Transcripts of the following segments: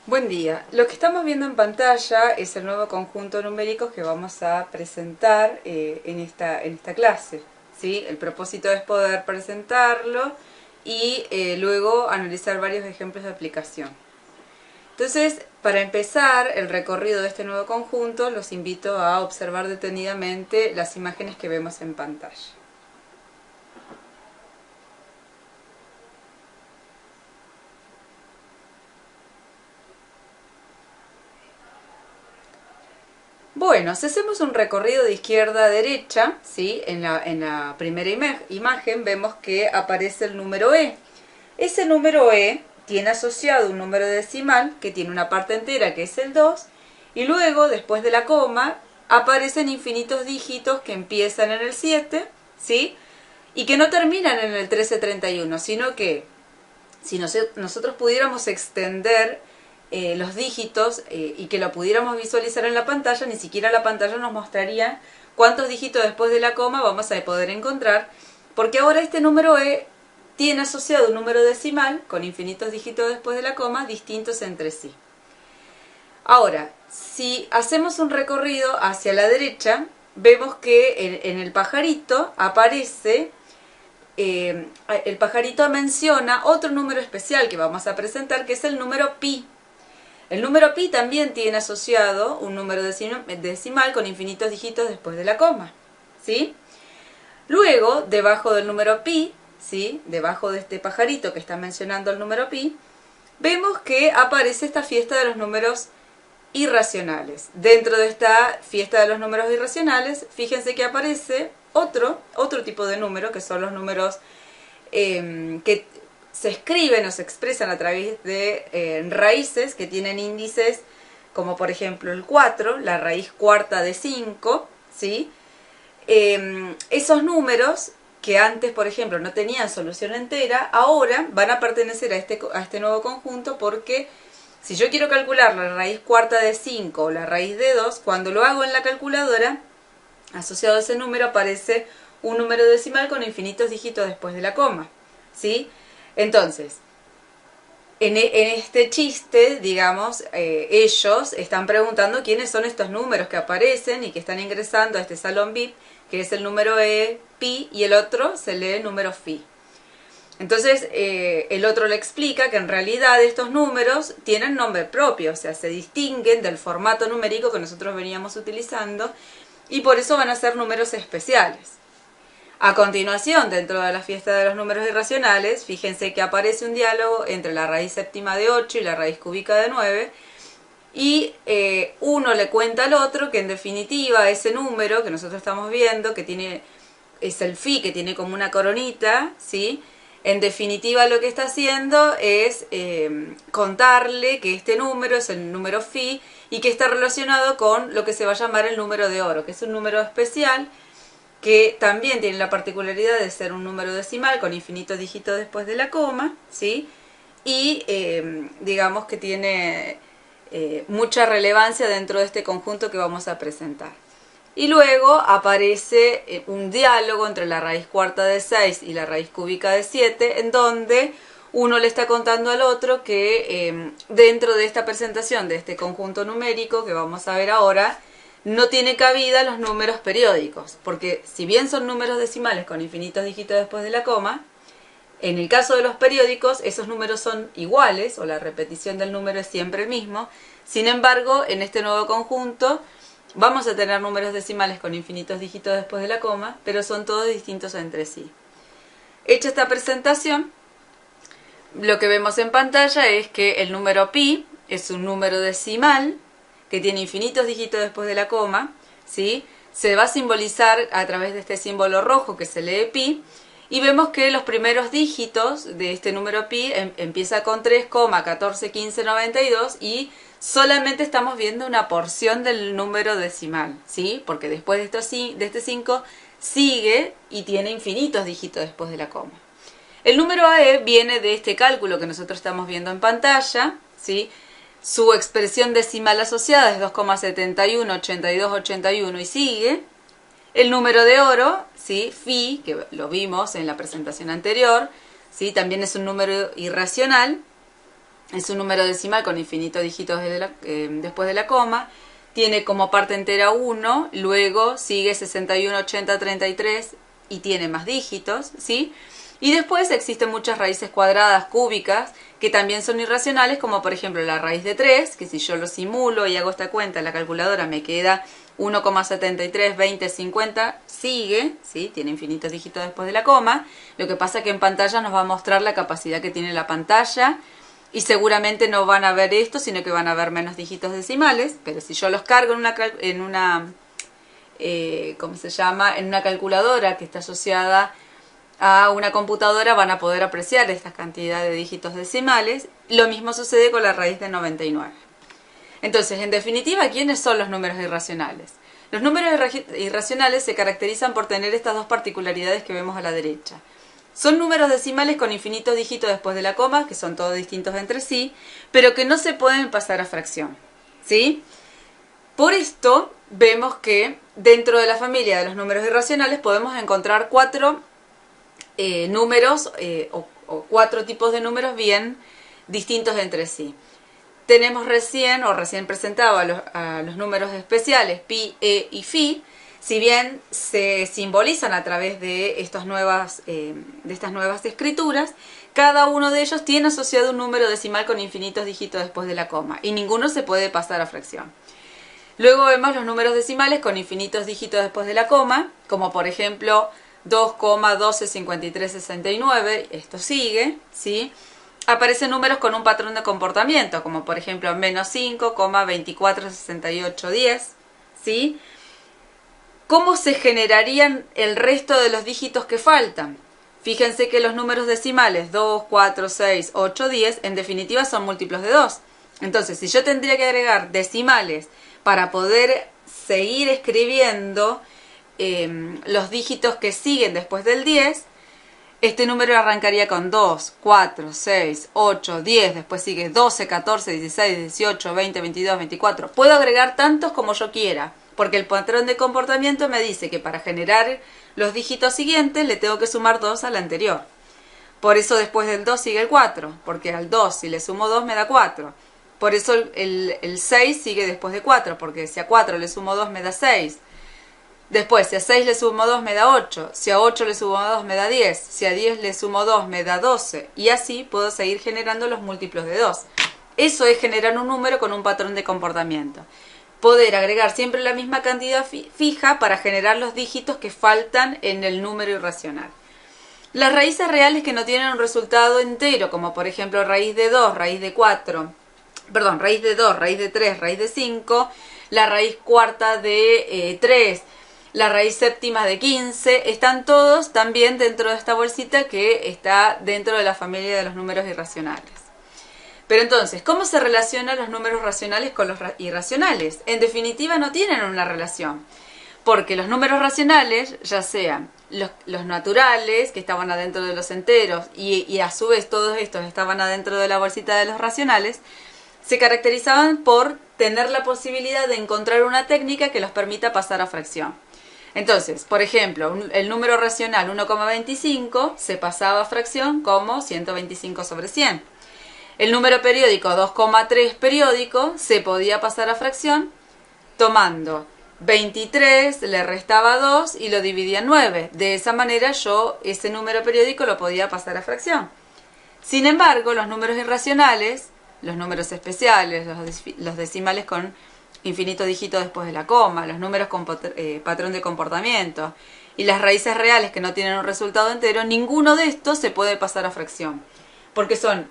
Buen día. Lo que estamos viendo en pantalla es el nuevo conjunto numérico que vamos a presentar en esta clase, ¿sí? El propósito es poder presentarlo y luego analizar varios ejemplos de aplicación. Entonces, para empezar el recorrido de este nuevo conjunto, los invito a observar detenidamente las imágenes que vemos en pantalla. Bueno, si hacemos un recorrido de izquierda a derecha, ¿sí? En la primera imagen vemos que aparece el número E. Ese número E tiene asociado un número decimal que tiene una parte entera que es el 2 y luego, después de la coma, aparecen infinitos dígitos que empiezan en el 7, ¿sí? Y que no terminan en el 1331, sino que si nosotros pudiéramos extender los dígitos y que lo pudiéramos visualizar en la pantalla, ni siquiera la pantalla nos mostraría cuántos dígitos después de la coma vamos a poder encontrar, porque ahora este número E tiene asociado un número decimal con infinitos dígitos después de la coma distintos entre sí. Ahora, si hacemos un recorrido hacia la derecha, vemos que en el pajarito aparece... el pajarito menciona otro número especial que vamos a presentar, que es el número pi. El número pi también tiene asociado un número decimal con infinitos dígitos después de la coma, ¿sí? Luego, debajo del número pi, ¿sí? Debajo de este pajarito que está mencionando el número pi, vemos que aparece esta fiesta de los números irracionales. Dentro de esta fiesta de los números irracionales, fíjense que aparece otro tipo de número, que son los números que se escriben o se expresan a través de raíces que tienen índices como por ejemplo el 4, la raíz cuarta de 5, ¿sí? Esos números que antes, por ejemplo, no tenían solución entera, ahora van a pertenecer a este nuevo conjunto porque si yo quiero calcular la raíz cuarta de 5 o la raíz de 2, cuando lo hago en la calculadora, asociado a ese número aparece un número decimal con infinitos dígitos después de la coma, ¿sí? Entonces, en este chiste, digamos, ellos están preguntando quiénes son estos números que aparecen y que están ingresando a este salón VIP, que es el número E, pi, y el otro se lee el número phi. Entonces, el otro le explica que en realidad estos números tienen nombre propio, o sea, se distinguen del formato numérico que nosotros veníamos utilizando y por eso van a ser números especiales. A continuación, dentro de la fiesta de los números irracionales, fíjense que aparece un diálogo entre la raíz séptima de 8 y la raíz cúbica de 9, y uno le cuenta al otro que en definitiva ese número que nosotros estamos viendo, que es el phi, que tiene como una coronita, ¿sí? En definitiva lo que está haciendo es contarle que este número es el número phi y que está relacionado con lo que se va a llamar el número de oro, que es un número especial que también tiene la particularidad de ser un número decimal con infinitos dígitos después de la coma, ¿sí? Y digamos que tiene mucha relevancia dentro de este conjunto que vamos a presentar. Y luego aparece un diálogo entre la raíz cuarta de 6 y la raíz cúbica de 7, en donde uno le está contando al otro que dentro de esta presentación de este conjunto numérico que vamos a ver ahora, no tiene cabida los números periódicos, porque si bien son números decimales con infinitos dígitos después de la coma, en el caso de los periódicos esos números son iguales, o la repetición del número es siempre el mismo. Sin embargo, en este nuevo conjunto vamos a tener números decimales con infinitos dígitos después de la coma, pero son todos distintos entre sí. Hecha esta presentación, lo que vemos en pantalla es que el número pi es un número decimal que tiene infinitos dígitos después de la coma, ¿sí? Se va a simbolizar a través de este símbolo rojo que se lee pi, y vemos que los primeros dígitos de este número pi empieza con 3,141592 y solamente estamos viendo una porción del número decimal, ¿sí? Porque después de este 5 sigue y tiene infinitos dígitos después de la coma. El número AE viene de este cálculo que nosotros estamos viendo en pantalla, ¿sí? Su expresión decimal asociada es 2,718281 y sigue. El número de oro, ¿sí? Phi, que lo vimos en la presentación anterior, ¿sí? También es un número irracional. es un número decimal con infinitos dígitos después de la coma, tiene como parte entera 1, luego sigue 61, 80, 33 y tiene más dígitos, ¿sí? Y después existen muchas raíces cuadradas cúbicas que también son irracionales, como por ejemplo la raíz de 3, que si yo lo simulo y hago esta cuenta en la calculadora me queda 1,73, 20, 50, sigue, ¿sí? Tiene infinitos dígitos después de la coma. Lo que pasa es que en pantalla nos va a mostrar la capacidad que tiene la pantalla y seguramente no van a ver esto, sino que van a ver menos dígitos decimales, pero si yo los cargo en una ¿cómo se llama? En una calculadora que está asociada a una computadora, van a poder apreciar esta cantidad de dígitos decimales. Lo mismo sucede con la raíz de 99. Entonces, en definitiva, ¿quiénes son los números irracionales? Los números irracionales se caracterizan por tener estas dos particularidades que vemos a la derecha. Son números decimales con infinitos dígitos después de la coma, que son todos distintos entre sí, pero que no se pueden pasar a fracción, ¿sí? Por esto, vemos que dentro de la familia de los números irracionales podemos encontrar cuatro números o cuatro tipos de números bien distintos entre sí. Tenemos recién presentado a los números especiales pi, e y phi. Si bien se simbolizan a través de estas nuevas escrituras, cada uno de ellos tiene asociado un número decimal con infinitos dígitos después de la coma y ninguno se puede pasar a fracción. Luego vemos los números decimales con infinitos dígitos después de la coma, como por ejemplo 2,125369, esto sigue, ¿sí? Aparecen números con un patrón de comportamiento, como por ejemplo menos 5,246810, ¿sí? ¿Cómo se generarían el resto de los dígitos que faltan? Fíjense que los números decimales 2, 4, 6, 8, 10 en definitiva son múltiplos de 2. Entonces, si yo tendría que agregar decimales para poder seguir escribiendo los dígitos que siguen después del 10, este número arrancaría con 2, 4, 6, 8, 10, después sigue 12, 14, 16, 18, 20, 22, 24. Puedo agregar tantos como yo quiera, porque el patrón de comportamiento me dice que para generar los dígitos siguientes le tengo que sumar 2 al anterior. Por eso después del 2 sigue el 4, porque al 2 si le sumo 2 me da 4. Por eso el 6 sigue después de 4, porque si a 4 le sumo 2 me da 6. Después, si a 6 le sumo 2 me da 8, si a 8 le sumo 2 me da 10, si a 10 le sumo 2 me da 12, y así puedo seguir generando los múltiplos de 2. Eso es generar un número con un patrón de comportamiento. Poder agregar siempre la misma cantidad fija para generar los dígitos que faltan en el número irracional. Las raíces reales que no tienen un resultado entero, como por ejemplo raíz de 2, raíz de 4, raíz de 2, raíz de 3, raíz de 5, la raíz cuarta de 3, la raíz séptima de 15, están todos también dentro de esta bolsita que está dentro de la familia de los números irracionales. Pero entonces, ¿cómo se relacionan los números racionales con los irracionales? En definitiva, no tienen una relación, porque los números racionales, ya sean los naturales, que estaban adentro de los enteros, y a su vez todos estos estaban adentro de la bolsita de los racionales, se caracterizaban por tener la posibilidad de encontrar una técnica que los permita pasar a fracción. Entonces, por ejemplo, el número racional 1,25 se pasaba a fracción como 125 sobre 100. El número periódico 2,3 periódico se podía pasar a fracción tomando 23, le restaba 2 y lo dividía en 9. De esa manera yo ese número periódico lo podía pasar a fracción. Sin embargo, los números irracionales, los números especiales, los decimales con infinito dígito después de la coma, los números con patrón de comportamiento y las raíces reales que no tienen un resultado entero, ninguno de estos se puede pasar a fracción, porque son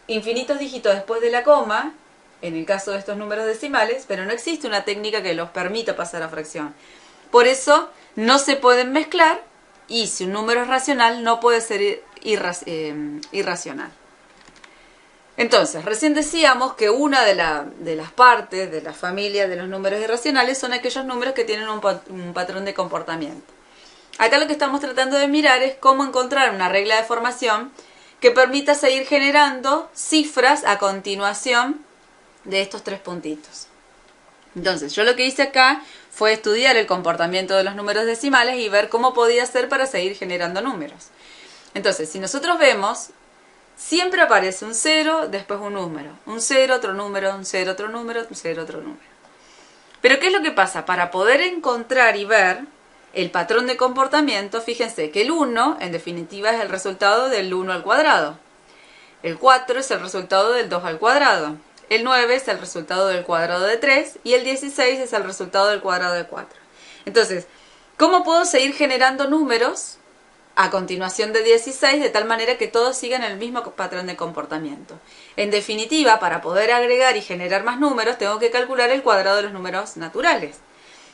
infinitos dígitos después de la coma, en el caso de estos números decimales, pero no existe una técnica que los permita pasar a fracción. Por eso no se pueden mezclar y si un número es racional no puede ser irracional. Entonces, recién decíamos que una de las partes de la familia de los números irracionales son aquellos números que tienen un patrón de comportamiento. Acá lo que estamos tratando de mirar es cómo encontrar una regla de formación que permita seguir generando cifras a continuación de estos tres puntitos. Entonces, yo lo que hice acá fue estudiar el comportamiento de los números decimales y ver cómo podía hacer para seguir generando números. Entonces, si nosotros vemos siempre aparece un 0, después un número. Un 0, otro número, un 0, otro número, un 0, otro número. Pero ¿qué es lo que pasa? Para poder encontrar y ver el patrón de comportamiento, fíjense que el 1, en definitiva, es el resultado del 1 al cuadrado. El 4 es el resultado del 2 al cuadrado. El 9 es el resultado del cuadrado de 3 y el 16 es el resultado del cuadrado de 4. Entonces, ¿cómo puedo seguir generando números a continuación de 16 de tal manera que todos sigan el mismo patrón de comportamiento? En definitiva, para poder agregar y generar más números, tengo que calcular el cuadrado de los números naturales.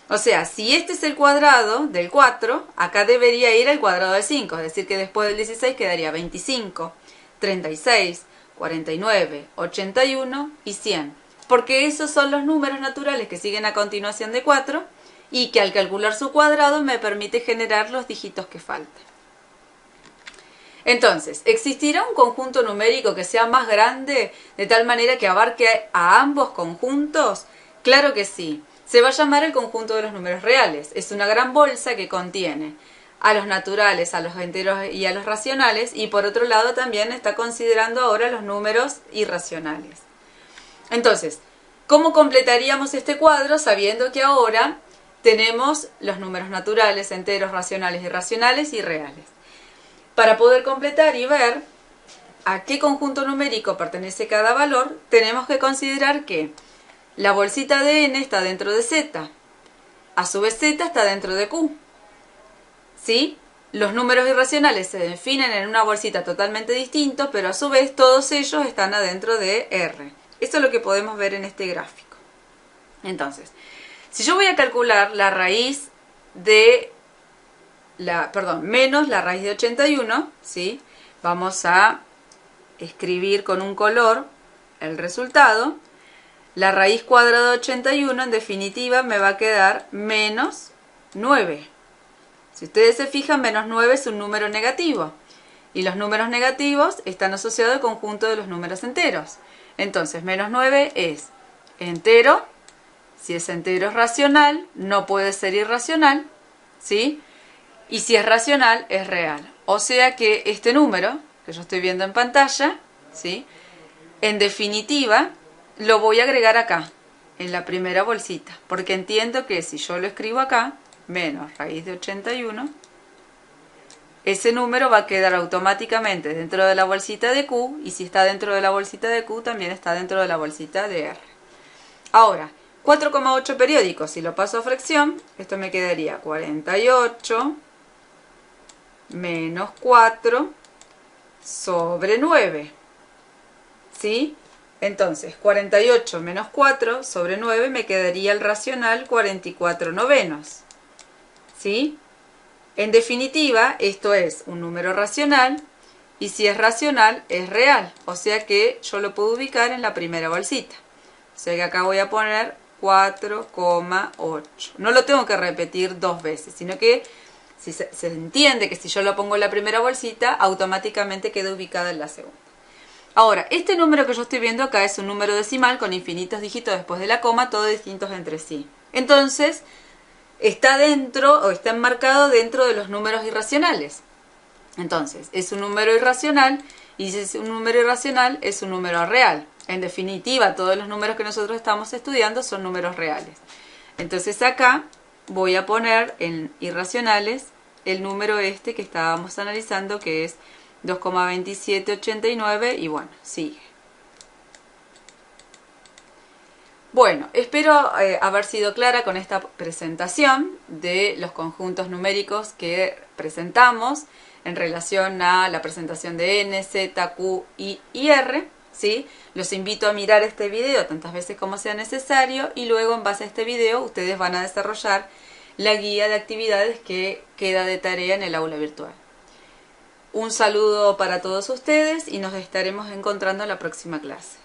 O sea, si este es el cuadrado del 4, acá debería ir el cuadrado del 5, es decir, que después del 16 quedaría 25, 36, 49, 81 y 100. Porque esos son los números naturales que siguen a continuación de 4 y que al calcular su cuadrado me permite generar los dígitos que faltan. Entonces, ¿existirá un conjunto numérico que sea más grande de tal manera que abarque a ambos conjuntos? Claro que sí. Se va a llamar el conjunto de los números reales. Es una gran bolsa que contiene a los naturales, a los enteros y a los racionales, y por otro lado también está considerando ahora los números irracionales. Entonces, ¿cómo completaríamos este cuadro sabiendo que ahora tenemos los números naturales, enteros, racionales, irracionales y reales? Para poder completar y ver a qué conjunto numérico pertenece cada valor, tenemos que considerar que la bolsita de n está dentro de z, a su vez z está dentro de q. ¿Sí? Los números irracionales se definen en una bolsita totalmente distinta, pero a su vez todos ellos están adentro de R. Esto es lo que podemos ver en este gráfico. Entonces, si yo voy a calcular la raíz de menos la raíz de 81, ¿sí? Vamos a escribir con un color el resultado. La raíz cuadrada de 81 en definitiva me va a quedar menos 9. Si ustedes se fijan, menos 9 es un número negativo. Y los números negativos están asociados al conjunto de los números enteros. Entonces, menos 9 es entero. Si es entero es racional, no puede ser irracional, ¿sí? Y si es racional, es real. O sea que este número, que yo estoy viendo en pantalla, ¿sí? En definitiva, lo voy a agregar acá, en la primera bolsita. Porque entiendo que si yo lo escribo acá, menos raíz de 81, ese número va a quedar automáticamente dentro de la bolsita de Q, y si está dentro de la bolsita de Q, también está dentro de la bolsita de R. Ahora, 4,8 periódicos, si lo paso a fracción, esto me quedaría 48 menos 4 sobre 9. ¿Sí? Entonces, 48 menos 4 sobre 9 me quedaría el racional 44 novenos. ¿Sí? En definitiva, esto es un número racional, y si es racional, es real. O sea que yo lo puedo ubicar en la primera bolsita. O sea que acá voy a poner 4,8. No lo tengo que repetir dos veces, sino que si se entiende que si yo lo pongo en la primera bolsita, automáticamente queda ubicada en la segunda. Ahora, este número que yo estoy viendo acá es un número decimal con infinitos dígitos después de la coma, todos distintos entre sí. Entonces, está dentro o está enmarcado dentro de los números irracionales. Entonces, es un número irracional, y si es un número irracional, es un número real. En definitiva, todos los números que nosotros estamos estudiando son números reales. Entonces acá voy a poner en irracionales el número este que estábamos analizando, que es 2,2789, y bueno, sigue. Bueno, espero haber sido clara con esta presentación de los conjuntos numéricos que presentamos en relación a la presentación de n, z, q, y r. ¿Sí? Los invito a mirar este video tantas veces como sea necesario, y luego en base a este video ustedes van a desarrollar la guía de actividades que queda de tarea en el aula virtual. Un saludo para todos ustedes y nos estaremos encontrando en la próxima clase.